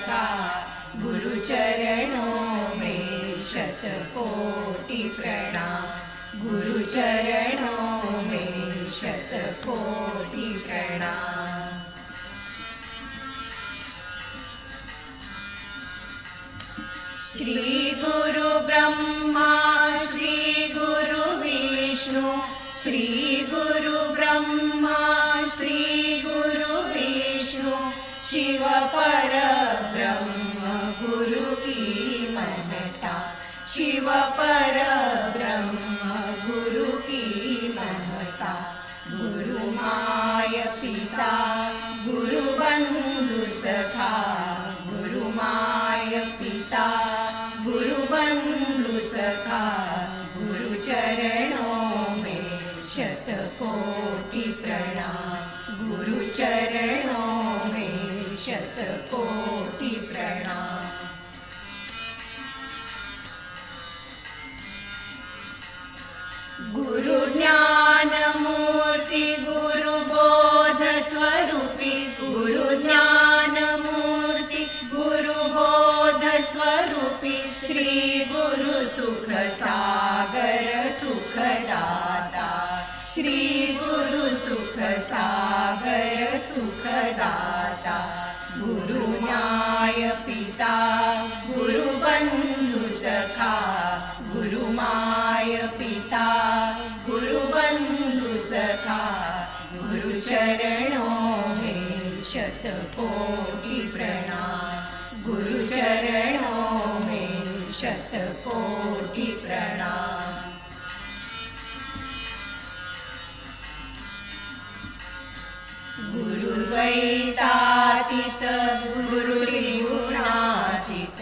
सखा, गुरुचरणों में शतकोटि प्रणाम, गुरुचरणों में शतकोटि प्रणाम। श्री गुरु ब्रह्मा श्री गुरु विष्णु, श्री गुरु ब्रह्मा श्री गुरु विष्णु, शिव पर ब्रह्म गुरु की महता, शिव पर ब्रह्म गुरु की महता। गुरु माय पिता गुरु बंधु सखा, गुरु माय पिता गुरु बंधु सखा, गुरु चरणों में शतकोटि प्रणाम, गुरु चरणों में शतकोटि प्रणाम। गुरु ज्ञान मूर्ति गुरु बोध स्वरूपी, गुरु ज्ञान मूर्ति गुरु बोध स्वरूपी, श्री गुरु सुख सागर सुखदाता, श्री गुरु सुख सागर सुखदाता। गुरु माय पिता गुरु बंधु सखा, गुरु माय पिता गुरु बंधु सखा, गुरु चरणों में शतकोटि प्रणाम, गुरु चरणों में शतकोटि प्रणाम। गुरुद्वैतातीत गुरु त्रिगुणातीत,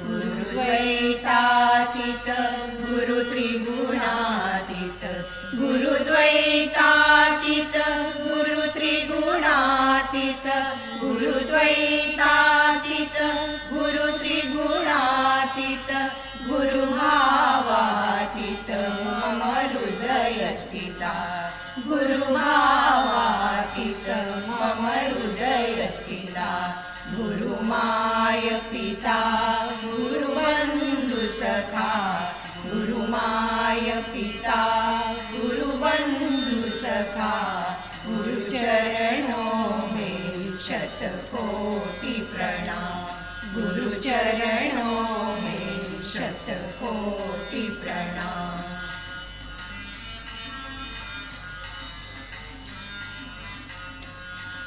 गुरुद्वैतातीत गुरु त्रिगुणातीत, गुरुद्वैतातीत गुरु त्रिगुणातीत, गुरुद्वैतातीत गुरु त्रिगुणातीत, गुरुभावातीत मम हृदय स्थिता, गुरुभावातीत मम हृदय स्थिता। गुरु माय पिता गुरु बंधु सखा, गुरु माय पिता गुरु बंधु सखा, गुरु चरणों में शतकोटि प्रणाम, गुरु चरणों में शतकोटि प्रणाम।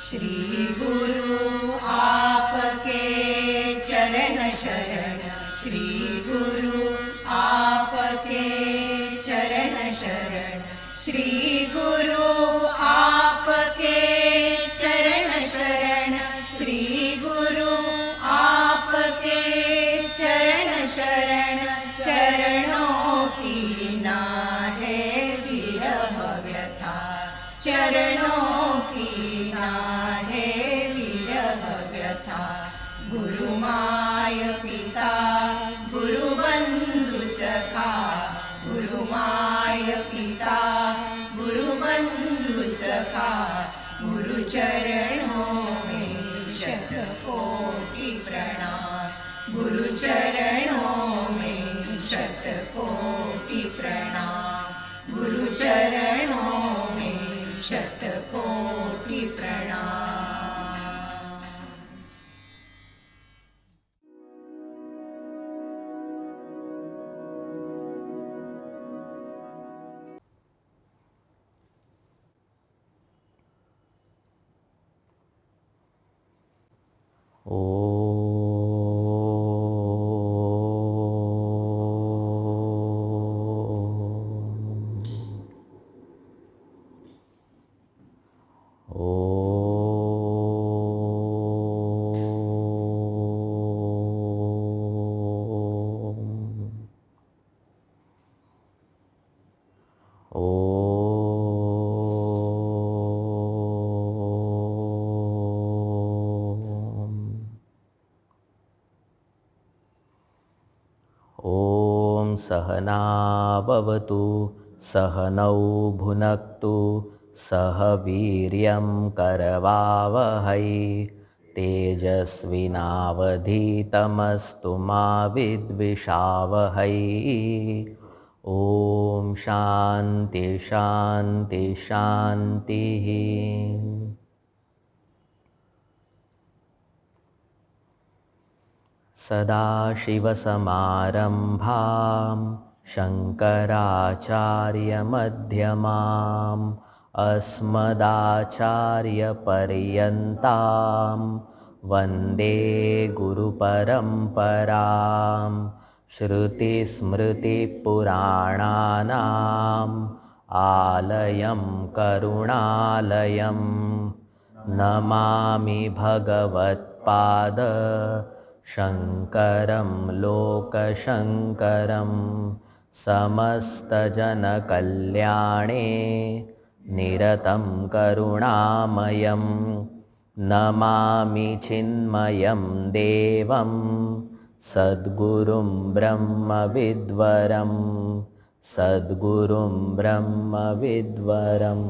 श्री गुरु आपके चरण शरण, श्री गुरु आपके चरण शरण, श्री गुरु आपके चरण शरण, श्री गुरु आपके चरण शरण। चरणों की नाहे विरह व्यथा, चरणों की नाहे विरह व्यथा। गुरु माय पिता गुरु बंधु सखा, गुरु माय पिता गुरु बंधु सखा, गुरु चरणों में शतकोटि प्रणाम, गुरु चरणों में शतकोटि प्रणाम, गुरु चरणों में शतकोटि प्रणाम। ॐ सहना भवतु सहनौ भुनक्तु सह वीर्यं करवावहै तेजस्विनावधीतमस्तु मा विद्विषावहै। ॐ शान्ति शान्ति शान्तिः। सदाशिवसमारम्भां शङ्कराचार्यमध्यमाम् अस्मदाचार्यपर्यन्तां वन्दे गुरुपरम्परां। श्रुतिस्मृतिपुराणानाम् आलयं करुणालयं नमामि भगवत्पाद शङ्करं लोकशङ्करं। समस्तजनकल्याणे निरतं करुणामयं नमामि चिन्मयं देवं सद्गुरुं ब्रह्मविद्वरं सद्गुरुं ब्रह्मविद्वरम्।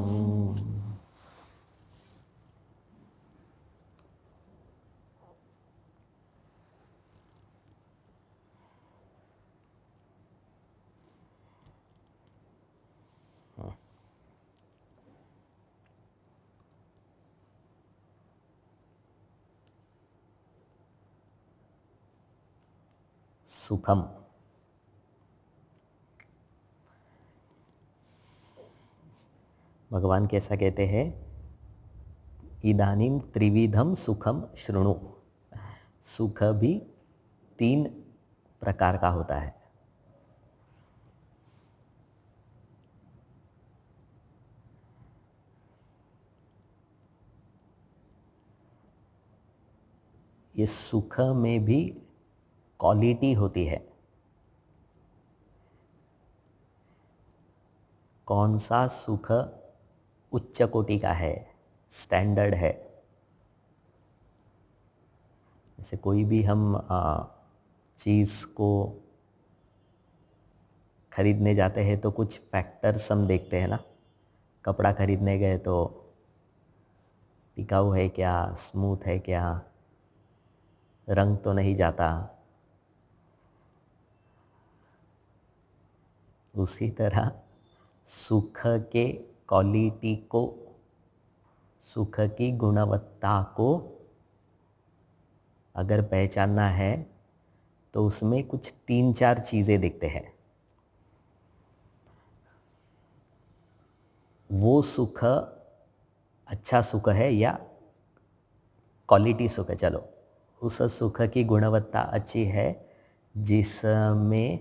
सुखम। भगवान कैसा कहते हैं, इदानीं त्रिविधम सुखम शृणु। सुख भी 3 प्रकार का होता है। ये सुख में भी क्वालिटी होती है। कौन सा सुख उच्च कोटि का है, स्टैंडर्ड है। जैसे कोई भी हम चीज़ को खरीदने जाते हैं तो कुछ फैक्टर्स हम देखते हैं ना। कपड़ा खरीदने गए तो टिकाऊ है क्या, स्मूथ है क्या, रंग तो नहीं जाता। उसी तरह सुख के क्वालिटी को, सुख की गुणवत्ता को अगर पहचानना है तो उसमें कुछ 3-4 चीज़ें देखते हैं। वो सुख अच्छा सुख है या क्वालिटी सुख है। चलो, उस सुख की गुणवत्ता अच्छी है जिसमें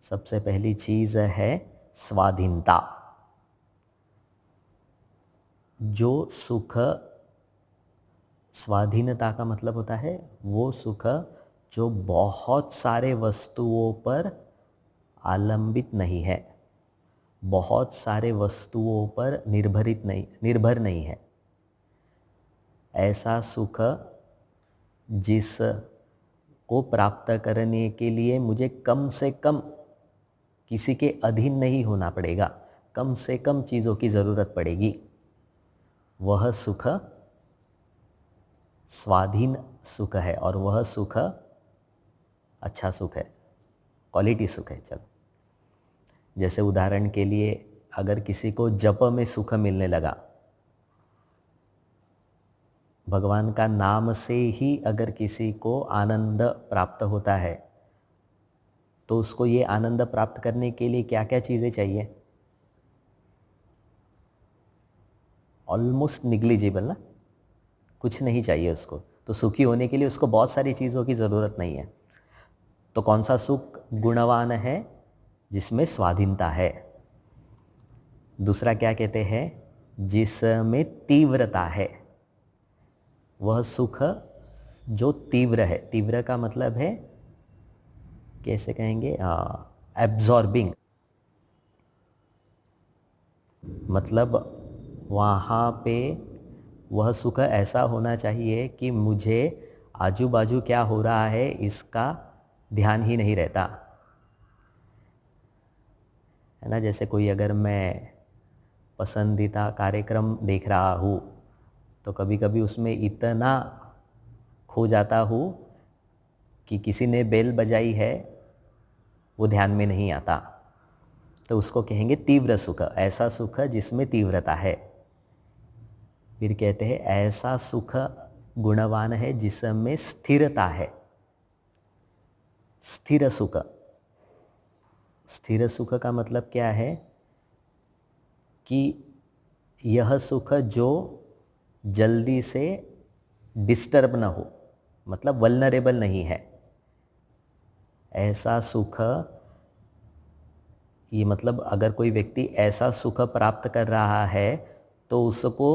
सबसे पहली चीज़ है स्वाधीनता। जो सुख, स्वाधीनता का मतलब होता है वो सुख जो बहुत सारे वस्तुओं पर आलंबित नहीं है, बहुत सारे वस्तुओं पर निर्भर नहीं है। ऐसा सुख जिस को प्राप्त करने के लिए मुझे कम से कम किसी के अधीन नहीं होना पड़ेगा, कम से कम चीज़ों की ज़रूरत पड़ेगी, वह सुख स्वाधीन सुख है और वह सुख अच्छा सुख है, क्वालिटी सुख है। चलो, जैसे उदाहरण के लिए अगर किसी को जप में सुख मिलने लगा, भगवान का नाम से ही अगर किसी को आनंद प्राप्त होता है तो उसको ये आनंद प्राप्त करने के लिए क्या क्या चीज़ें चाहिए? ऑलमोस्ट निग्लिजिबल ना, कुछ नहीं चाहिए उसको। तो सुखी होने के लिए उसको बहुत सारी चीज़ों की ज़रूरत नहीं है। तो कौन सा सुख गुणवान है? जिसमें स्वाधीनता है। दूसरा क्या कहते हैं? जिसमें तीव्रता है। वह सुख जो तीव्र है। तीव्र का मतलब है, कैसे कहेंगे, एब्जॉर्बिंग। मतलब वहाँ पे वह सुख ऐसा होना चाहिए कि मुझे आजू बाजू क्या हो रहा है इसका ध्यान ही नहीं रहता है ना। जैसे कोई, अगर मैं पसंदीदा कार्यक्रम देख रहा हूँ तो कभी कभी उसमें इतना खो जाता हूँ कि किसी ने बेल बजाई है वो ध्यान में नहीं आता, तो उसको कहेंगे तीव्र सुख, ऐसा सुख जिसमें तीव्रता है। फिर कहते हैं ऐसा सुख गुणवान है जिसमें स्थिरता है। स्थिर सुख, स्थिर सुख का मतलब क्या है कि यह सुख जो जल्दी से डिस्टर्ब ना हो, मतलब वल्नरेबल नहीं है। ऐसा सुख, ये मतलब अगर कोई व्यक्ति ऐसा सुख प्राप्त कर रहा है तो उसको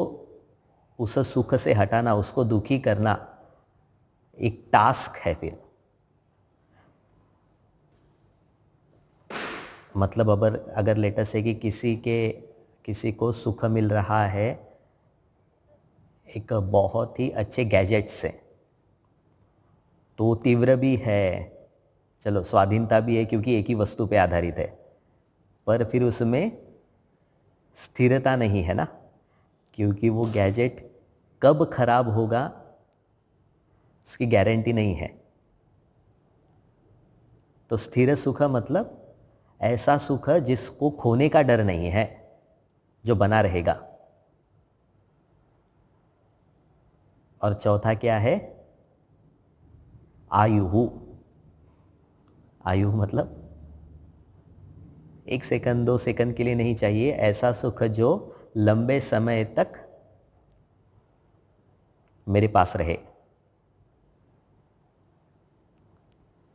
उस सुख से हटाना, उसको दुखी करना एक टास्क है। फिर मतलब अगर लेटेस्ट है कि किसी को सुख मिल रहा है एक बहुत ही अच्छे गैजेट से, तो वो तीव्र भी है, चलो स्वाधीनता भी है क्योंकि एक ही वस्तु पे आधारित है, पर फिर उसमें स्थिरता नहीं है ना, क्योंकि वो गैजेट कब खराब होगा उसकी गारंटी नहीं है। तो स्थिर सुख मतलब ऐसा सुख जिसको खोने का डर नहीं है, जो बना रहेगा। और चौथा क्या है? आयु। आयु मतलब 1 सेकंड 2 सेकंड के लिए नहीं चाहिए, ऐसा सुख जो लंबे समय तक मेरे पास रहे।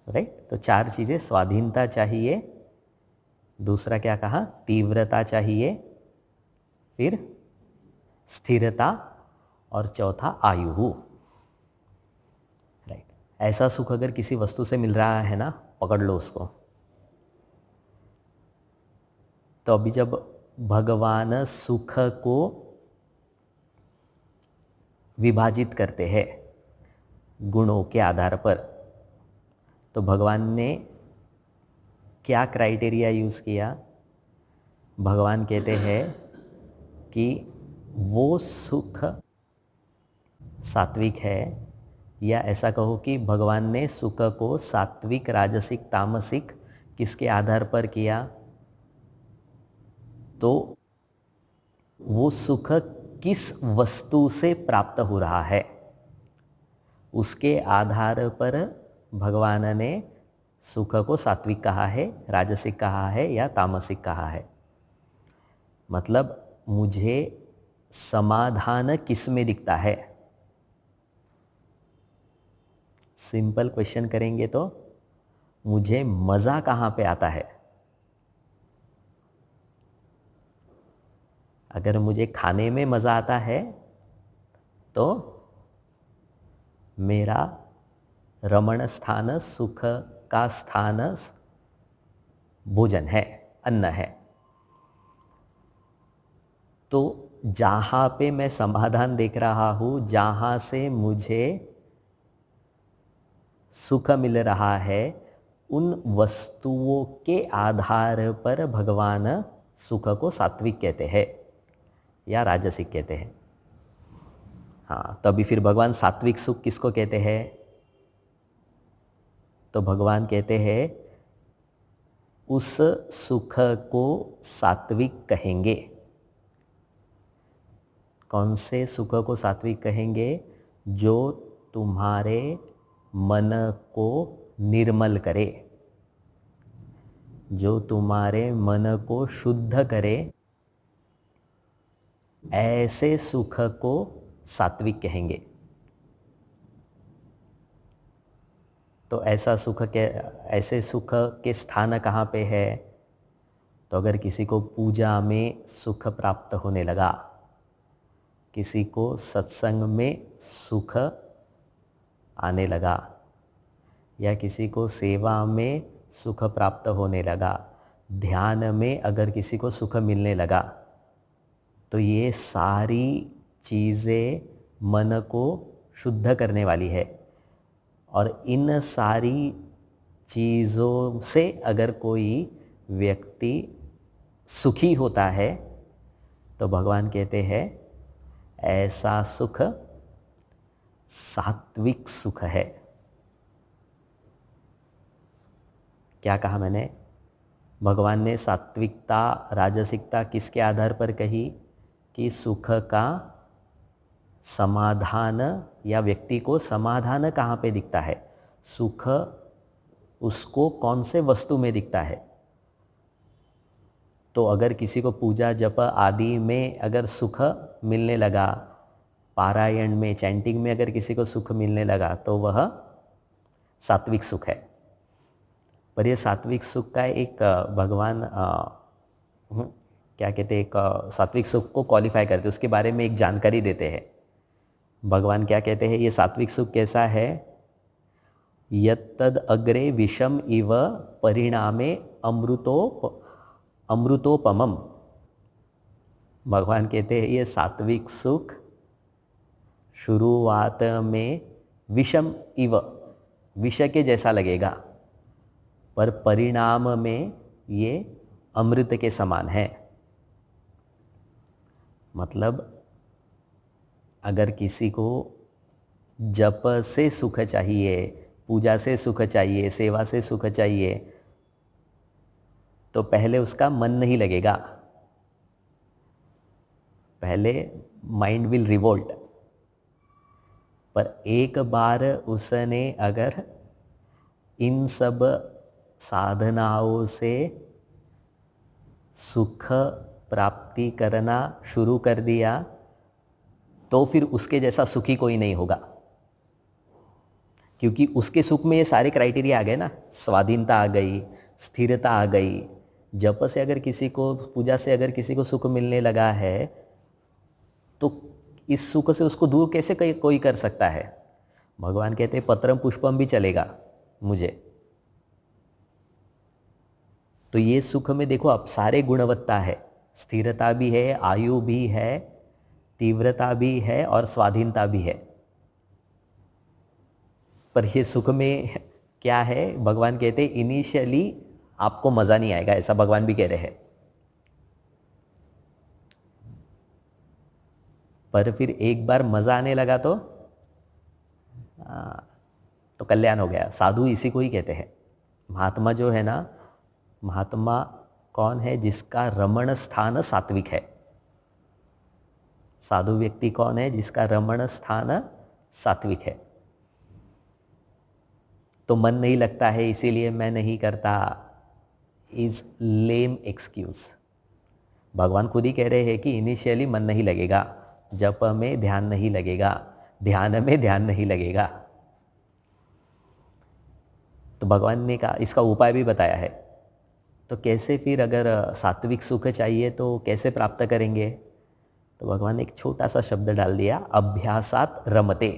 राइट? तो 4 चीजें, स्वाधीनता चाहिए, दूसरा क्या कहा? तीव्रता चाहिए, फिर स्थिरता, और चौथा आयु। राइट? ऐसा सुख अगर किसी वस्तु से मिल रहा है ना, पकड़ लो उसको। तो अभी जब भगवान सुख को विभाजित करते हैं गुणों के आधार पर, तो भगवान ने क्या क्राइटेरिया यूज़ किया? भगवान कहते हैं कि वो सुख सात्विक है, या ऐसा कहो कि भगवान ने सुख को सात्विक, राजसिक, तामसिक किसके आधार पर किया? तो वो सुख किस वस्तु से प्राप्त हो रहा है उसके आधार पर भगवान ने सुख को सात्विक कहा है, राजसिक कहा है या तामसिक कहा है। मतलब मुझे समाधान किस में दिखता है? सिंपल क्वेश्चन करेंगे तो मुझे मजा कहाँ पे आता है? अगर मुझे खाने में मजा आता है तो मेरा रमण स्थान, सुख का स्थान भोजन है, अन्न है। तो जहाँ पे मैं समाधान देख रहा हूँ, जहाँ से मुझे सुख मिल रहा है, उन वस्तुओं के आधार पर भगवान सुख को सात्विक कहते हैं या राजसिक कहते हैं। हाँ, तो अभी फिर भगवान सात्विक सुख किसको कहते हैं? तो भगवान कहते हैं उस सुख को सात्विक कहेंगे। कौन से सुख को सात्विक कहेंगे? जो तुम्हारे मन को निर्मल करे, जो तुम्हारे मन को शुद्ध करे, ऐसे सुख को सात्विक कहेंगे। तो ऐसे सुख के स्थान कहाँ पे है? तो अगर किसी को पूजा में सुख प्राप्त होने लगा, किसी को सत्संग में सुख आने लगा, या किसी को सेवा में सुख प्राप्त होने लगा, ध्यान में अगर किसी को सुख मिलने लगा, तो ये सारी चीज़ें मन को शुद्ध करने वाली है। और इन सारी चीज़ों से अगर कोई व्यक्ति सुखी होता है तो भगवान कहते हैं ऐसा सुख सात्विक सुख है। क्या कहा मैंने? भगवान ने सात्विकता राजसिकता किसके आधार पर कही? कि सुख का समाधान या व्यक्ति को समाधान कहाँ पे दिखता है? सुख उसको कौन से वस्तु में दिखता है? तो अगर किसी को पूजा जप आदि में अगर सुख मिलने लगा, पारायण में चैंटिंग में अगर किसी को सुख मिलने लगा, तो वह सात्विक सुख है। पर यह सात्विक सुख का एक भगवान क्या कहते हैं, एक सात्विक सुख को क्वालिफाई करते, उसके बारे में एक जानकारी देते हैं। भगवान क्या कहते हैं? ये सात्विक सुख कैसा है? यत्तद अग्रे विषम इव परिणामे अमृतोपमम। भगवान कहते हैं ये सात्विक सुख शुरुआत में विषम इव, विष के जैसा लगेगा, पर परिणाम में ये अमृत के समान है। मतलब अगर किसी को जप से सुख चाहिए, पूजा से सुख चाहिए, सेवा से सुख चाहिए, तो पहले उसका मन नहीं लगेगा, पहले माइंड विल रिवोल्ट। पर एक बार उसने अगर इन सब साधनाओं से सुख प्राप्ति करना शुरू कर दिया, तो फिर उसके जैसा सुखी कोई नहीं होगा। क्योंकि उसके सुख में ये सारे क्राइटेरिया आ गए ना, स्वाधीनता आ गई, स्थिरता आ गई। जप से अगर किसी को, पूजा से अगर किसी को सुख मिलने लगा है, तो इस सुख से उसको दूर कैसे कोई कर सकता है? भगवान कहते हैं पत्रम पुष्पम भी चलेगा मुझे। तो ये सुख में देखो अब सारे गुणवत्ता है, स्थिरता भी है, आयु भी है, तीव्रता भी है और स्वाधीनता भी है। पर ये सुख में क्या है? भगवान कहते हैं इनिशियली आपको मज़ा नहीं आएगा, ऐसा भगवान भी कह रहे हैं। पर फिर एक बार मज़ा आने लगा तो कल्याण हो गया। साधु इसी को ही कहते हैं। महात्मा जो है ना, महात्मा कौन है? जिसका रमण स्थान सात्विक है। साधु व्यक्ति कौन है? जिसका रमण स्थान सात्विक है। तो मन नहीं लगता है इसीलिए मैं नहीं करता, इज लेम एक्सक्यूज। भगवान खुद ही कह रहे हैं कि इनिशियली मन नहीं लगेगा, जप में ध्यान नहीं लगेगा, ध्यान में ध्यान नहीं लगेगा। तो भगवान ने कहा, इसका उपाय भी बताया है। तो कैसे फिर अगर सात्विक सुख चाहिए तो कैसे प्राप्त करेंगे? तो भगवान ने एक छोटा सा शब्द डाल दिया, अभ्यासात रमते।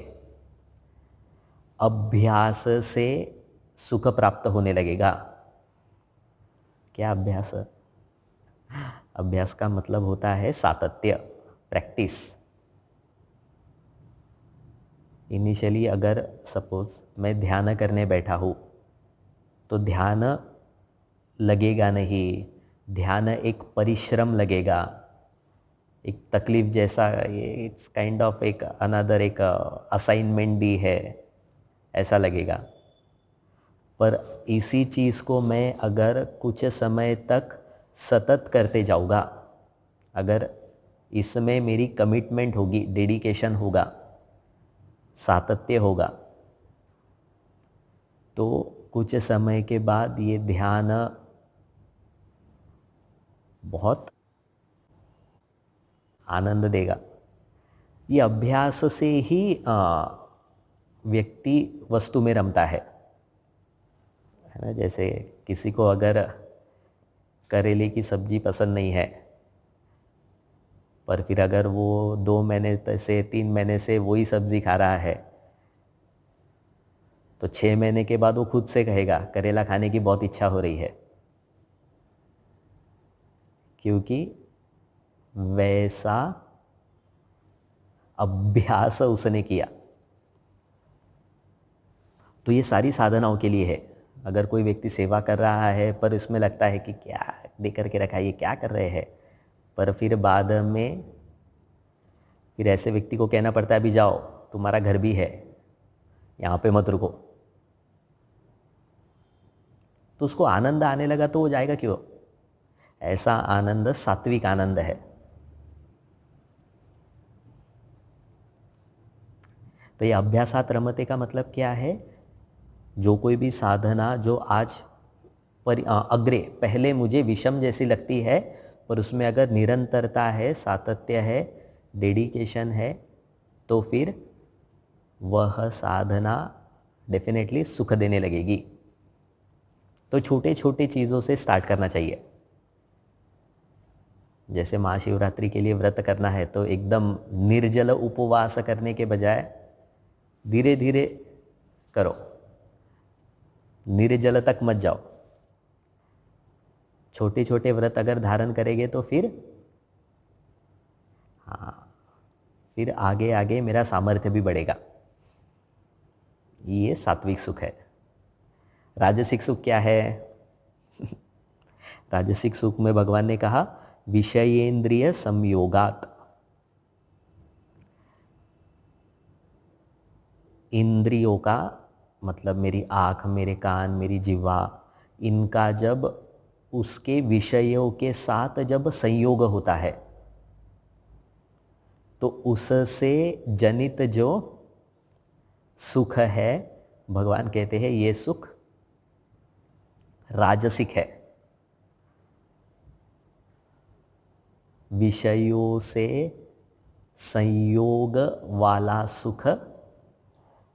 अभ्यास से सुख प्राप्त होने लगेगा। क्या अभ्यास? अभ्यास का मतलब होता है सातत्य, प्रैक्टिस। इनिशियली अगर सपोज मैं ध्यान करने बैठा हूँ तो ध्यान लगेगा नहीं, ध्यान एक परिश्रम लगेगा, एक तकलीफ जैसा, इट्स काइंड ऑफ एक अनदर एक असाइनमेंट भी है, ऐसा लगेगा। पर इसी चीज़ को मैं अगर कुछ समय तक सतत करते जाऊँगा, अगर इसमें मेरी कमिटमेंट होगी, डेडिकेशन होगा, सातत्य होगा, तो कुछ समय के बाद ये ध्यान बहुत आनंद देगा। ये अभ्यास से ही व्यक्ति वस्तु में रमता है ना। जैसे किसी को अगर करेले की सब्जी पसंद नहीं है, पर फिर अगर वो 2 महीने से 3 महीने से वही सब्जी खा रहा है, तो 6 महीने के बाद वो खुद से कहेगा करेला खाने की बहुत इच्छा हो रही है, क्योंकि वैसा अभ्यास उसने किया। तो ये सारी साधनाओं के लिए है। अगर कोई व्यक्ति सेवा कर रहा है पर इसमें लगता है कि क्या दे करके रखा है, ये क्या कर रहे हैं, पर फिर बाद में फिर ऐसे व्यक्ति को कहना पड़ता है अभी जाओ, तुम्हारा घर भी है, यहाँ पे मत रुको। तो उसको आनंद आने लगा तो वो जाएगा क्यों? ऐसा आनंद सात्विक आनंद है। तो ये अभ्यासात रमते का मतलब क्या है? जो कोई भी साधना जो आज अग्रे पहले मुझे विषम जैसी लगती है, पर उसमें अगर निरंतरता है, सातत्य है, डेडिकेशन है, तो फिर वह साधना डेफिनेटली सुख देने लगेगी। तो छोटे छोटे चीज़ों से स्टार्ट करना चाहिए। जैसे महाशिवरात्रि के लिए व्रत करना है तो एकदम निर्जल उपवास करने के बजाय धीरे धीरे करो, निर्जल तक मत जाओ। छोटे छोटे व्रत अगर धारण करेंगे तो फिर फिर आगे आगे मेरा सामर्थ्य भी बढ़ेगा। ये सात्विक सुख है। राजसिक सुख क्या है? राजसिक सुख में भगवान ने कहा विषयेंद्रिय संयोगात। इंद्रियों का मतलब मेरी आँख, मेरे कान, मेरी जिह्वा, इनका जब उसके विषयों के साथ जब संयोग होता है तो उससे जनित जो सुख है, भगवान कहते हैं ये सुख राजसिक है। विषयों से संयोग वाला सुख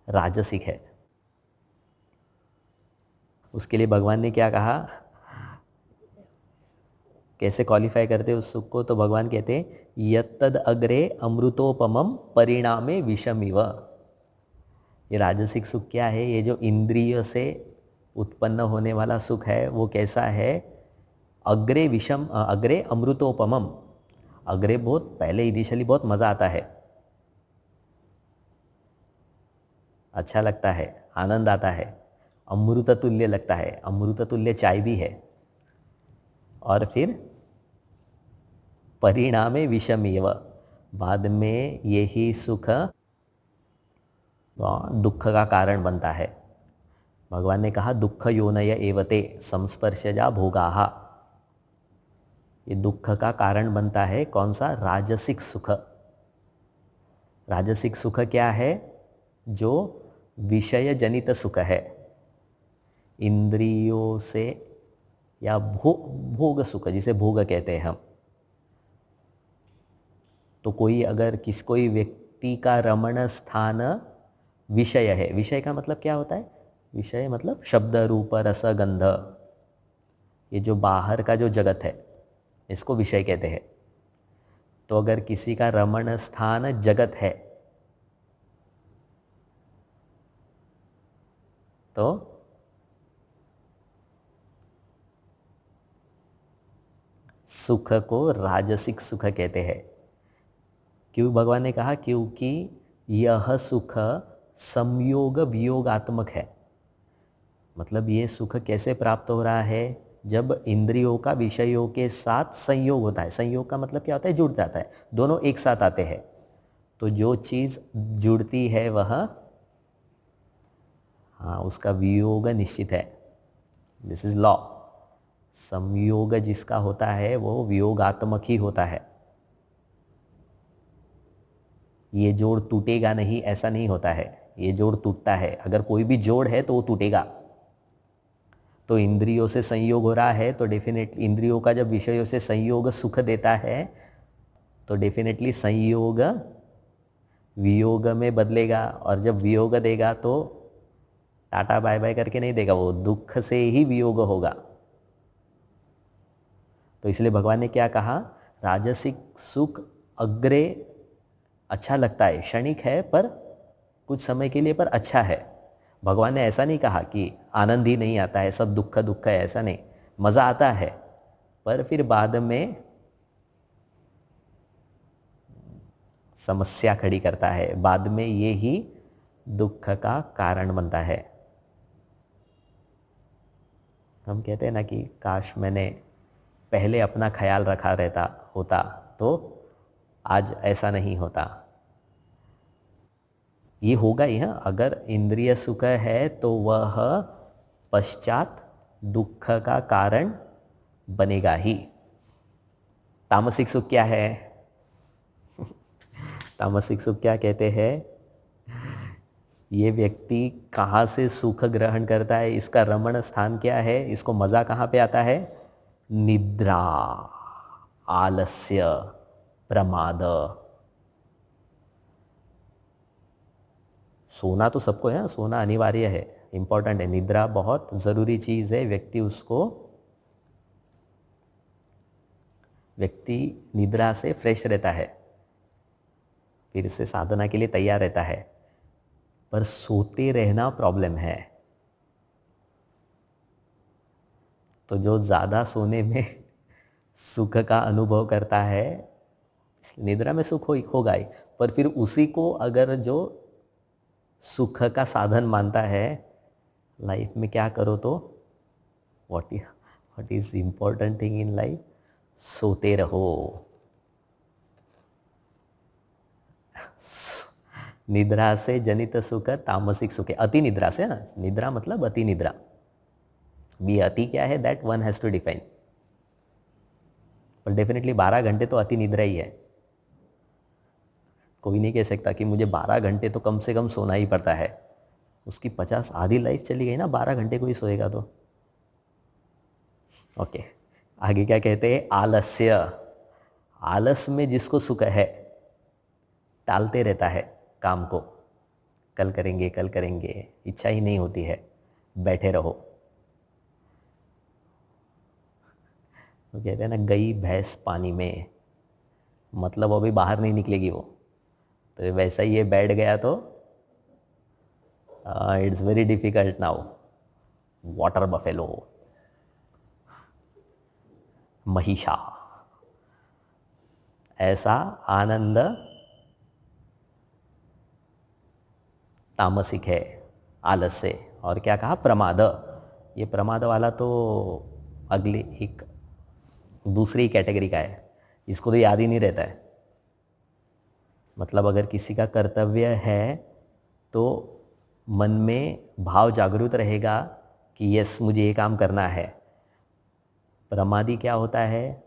राजसिक है। उसके लिए भगवान ने क्या कहा? कैसे क्वालिफाई करते उस सुख को? तो भगवान कहते हैं यत्तद अग्रे अमृतोपमम परिणामे विषमिव। ये राजसिक सुख क्या है? ये जो इंद्रिय से उत्पन्न होने वाला सुख है वो कैसा है? अग्रे विषम, अग्रे अमृतोपमम। अग्रे बहुत पहले इनिशियली बहुत मज़ा आता है, अच्छा लगता है, आनंद आता है, अमृत तुल्य लगता है, अमृत तुल्य चाय भी है। और फिर परिणामे विषमेव, बाद में यही सुख दुख का कारण बनता है। भगवान ने कहा दुख योनय एवते संस्पर्शजा भोगाः। ये दुख का कारण बनता है कौन सा? राजसिक सुख। राजसिक सुख क्या है? जो विषय जनित सुख है, इंद्रियों से, या भोग सुख, जिसे भोग कहते हैं हम। तो कोई अगर कोई व्यक्ति का रमण स्थान विषय है, विषय का मतलब क्या होता है? विषय मतलब शब्द, रूप, रस, गंध, ये जो बाहर का जो जगत है इसको विषय कहते हैं। तो अगर किसी का रमण स्थान जगत है तो सुख को राजसिक सुख कहते हैं। क्यों भगवान ने कहा? क्योंकि यह सुख संयोग वियोगात्मक है। मतलब ये सुख कैसे प्राप्त हो रहा है? जब इंद्रियों का विषयों के साथ संयोग होता है। संयोग का मतलब क्या होता है? जुड़ जाता है, दोनों एक साथ आते हैं। तो जो चीज़ जुड़ती है वह उसका वियोग निश्चित है। This is law. संयोग जिसका होता है वो वियोगात्मक ही होता है। ये जोड़ टूटेगा नहीं, ऐसा नहीं होता है। ये जोड़ टूटता है। अगर कोई भी जोड़ है तो वो टूटेगा। तो इंद्रियों से संयोग हो रहा है तो डेफिनेटली इंद्रियों का जब विषयों से संयोग सुख देता है तो डेफिनेटली संयोग वियोग में बदलेगा। और जब वियोग देगा तो टाटा बाय बाय करके नहीं देगा, वो दुख से ही वियोग होगा। तो इसलिए भगवान ने क्या कहा? राजसिक सुख अग्रे अच्छा लगता है, क्षणिक है, पर कुछ समय के लिए, पर अच्छा है। भगवान ने ऐसा नहीं कहा कि आनंद ही नहीं आता है, सब दुख दुख है, ऐसा नहीं। मज़ा आता है पर फिर बाद में समस्या खड़ी करता है, बाद में ये ही दुख का कारण बनता है। हम कहते हैं ना कि काश मैंने पहले अपना ख्याल रखा रहता होता तो आज ऐसा नहीं होता। ये होगा ही। हाँ, अगर इंद्रिय सुख है तो वह पश्चात दुख का कारण बनेगा ही। तामसिक सुख क्या है? तामसिक सुख क्या कहते हैं? ये व्यक्ति कहाँ से सुख ग्रहण करता है, इसका रमण स्थान क्या है, इसको मजा कहाँ पे आता है? निद्रा, आलस्य, प्रमाद। सोना तो सबको है, सोना अनिवार्य है, इंपॉर्टेंट है। निद्रा बहुत ज़रूरी चीज़ है। व्यक्ति निद्रा से फ्रेश रहता है, फिर से साधना के लिए तैयार रहता है। पर सोते रहना प्रॉब्लम है। तो जो ज़्यादा सोने में सुख का अनुभव करता है, निद्रा में सुख होगा ही, पर फिर उसी को अगर जो सुख का साधन मानता है लाइफ में, क्या करो तो what is important thing in life? सोते रहो। निद्रा से जनित सुख तामसिक सुख है। अति निद्रा से ना, निद्रा मतलब अति निद्रा। बी अति क्या है, that one has to define. पर डेफिनेटली 12 घंटे तो अति निद्रा ही है। कोई नहीं कह सकता कि मुझे 12 घंटे तो कम से कम सोना ही पड़ता है। उसकी 50 आधी लाइफ चली गई ना, 12 घंटे को ही सोएगा तो। ओके, आगे क्या कहते हैं? आलस्य। आलस में जिसको सुख है, टालते रहता है काम को, कल करेंगे कल करेंगे, इच्छा ही नहीं होती है, बैठे रहो। वो कहते हैं ना, गई भैंस पानी में, मतलब अभी बाहर नहीं निकलेगी वो। तो वैसा ही ये बैठ गया तो it's very difficult now. Water buffalo, महिषा। ऐसा आनंद तामसिक है, आलस से। और क्या कहा? प्रमाद। ये प्रमाद वाला तो अगले एक दूसरी कैटेगरी का है, इसको तो याद ही नहीं रहता है। मतलब अगर किसी का कर्तव्य है तो मन में भाव जागृत रहेगा कि यस, मुझे ये काम करना है। प्रमादी क्या होता है?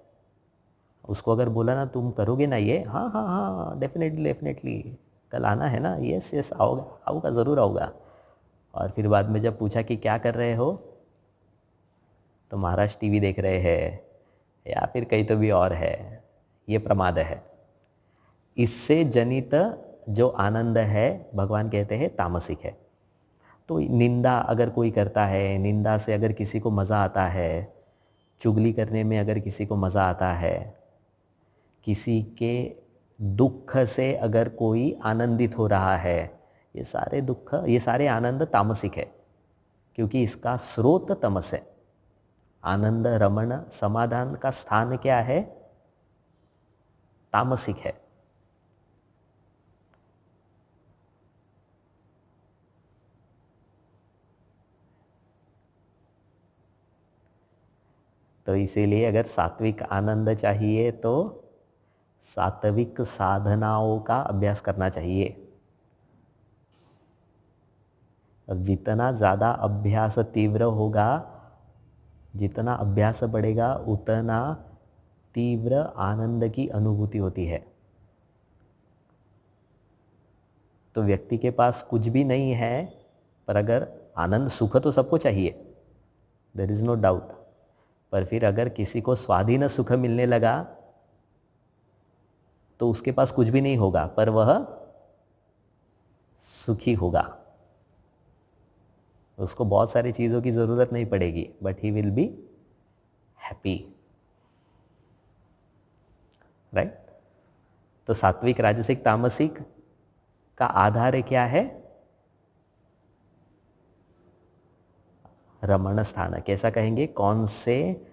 उसको अगर बोला ना, तुम करोगे ना ये, हाँ हाँ हाँ, डेफिनेटली कल आना है ना, यस यस, आऊँगा ज़रूर आऊँगा। और फिर बाद में जब पूछा कि क्या कर रहे हो, तो महाराज टीवी देख रहे हैं या फिर कहीं तो भी और है। ये प्रमाद है। इससे जनित जो आनंद है, भगवान कहते हैं तामसिक है। तो निंदा अगर कोई करता है, निंदा से अगर किसी को मज़ा आता है, चुगली करने में अगर किसी को मज़ा आता है, किसी के दुख से अगर कोई आनंदित हो रहा है, ये सारे दुख, ये सारे आनंद तामसिक है, क्योंकि इसका स्रोत तमस है। आनंद, रमण, समाधान का स्थान क्या है? तामसिक है। तो इसीलिए अगर सात्विक आनंद चाहिए तो सात्विक साधनाओं का अभ्यास करना चाहिए। और जितना ज़्यादा अभ्यास तीव्र होगा, जितना अभ्यास बढ़ेगा, उतना तीव्र आनंद की अनुभूति होती है। तो व्यक्ति के पास कुछ भी नहीं है, पर अगर आनंद, सुख तो सबको चाहिए, देयर इज़ नो डाउट। पर फिर अगर किसी को स्वाधीन सुख मिलने लगा तो उसके पास कुछ भी नहीं होगा, पर वह सुखी होगा। उसको बहुत सारी चीज़ों की ज़रूरत नहीं पड़ेगी, but he will be happy, right. तो सात्विक, राजसिक, तामसिक का आधार क्या है? रमण स्थान। कैसा कहेंगे? कौन से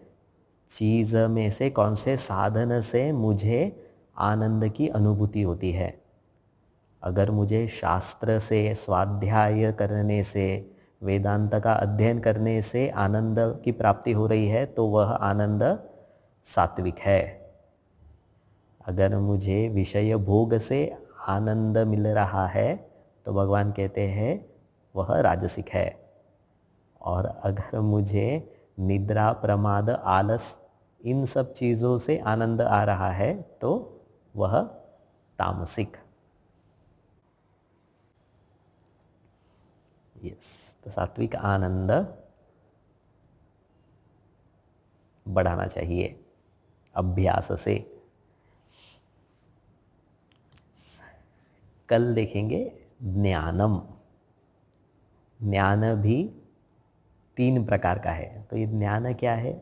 चीज़ में से, कौन से साधन से मुझे आनंद की अनुभूति होती है। अगर मुझे शास्त्र से, स्वाध्याय करने से, वेदांत का अध्ययन करने से आनंद की प्राप्ति हो रही है, तो वह आनंद सात्विक है। अगर मुझे विषय भोग से आनंद मिल रहा है, तो भगवान कहते हैं वह राजसिक है। और अगर मुझे निद्रा, प्रमाद, आलस इन सब चीज़ों से आनंद आ रहा है तो वह तामसिक। यस, तो सात्विक आनंद बढ़ाना चाहिए अभ्यास से। कल देखेंगे ज्ञानम। ज्ञान भी 3 प्रकार का है। तो ये ज्ञान क्या है,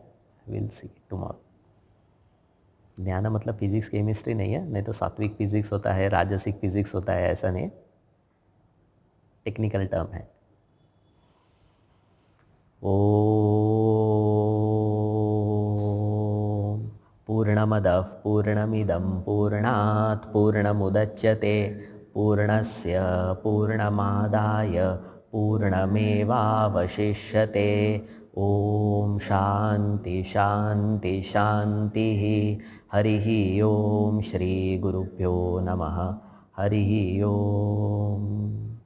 विल सी टुमारो। ज्ञान मतलब फिजिक्स केमिस्ट्री नहीं है, नहीं तो सात्विक फिजिक्स होता है, राजसिक फिजिक्स होता है, ऐसा नहीं, टेक्निकल टर्म है। ओम पूर्णमदः पूर्णमिदं पूर्णात् पूर्णमुदच्यते पूर्णस्य पूर्णमादाय पूर्णमेवावशिष्यते। ओम शांति शांति शांतिः। हरिः ओम। श्री गुरुभ्यो नमः। हरिः ओम।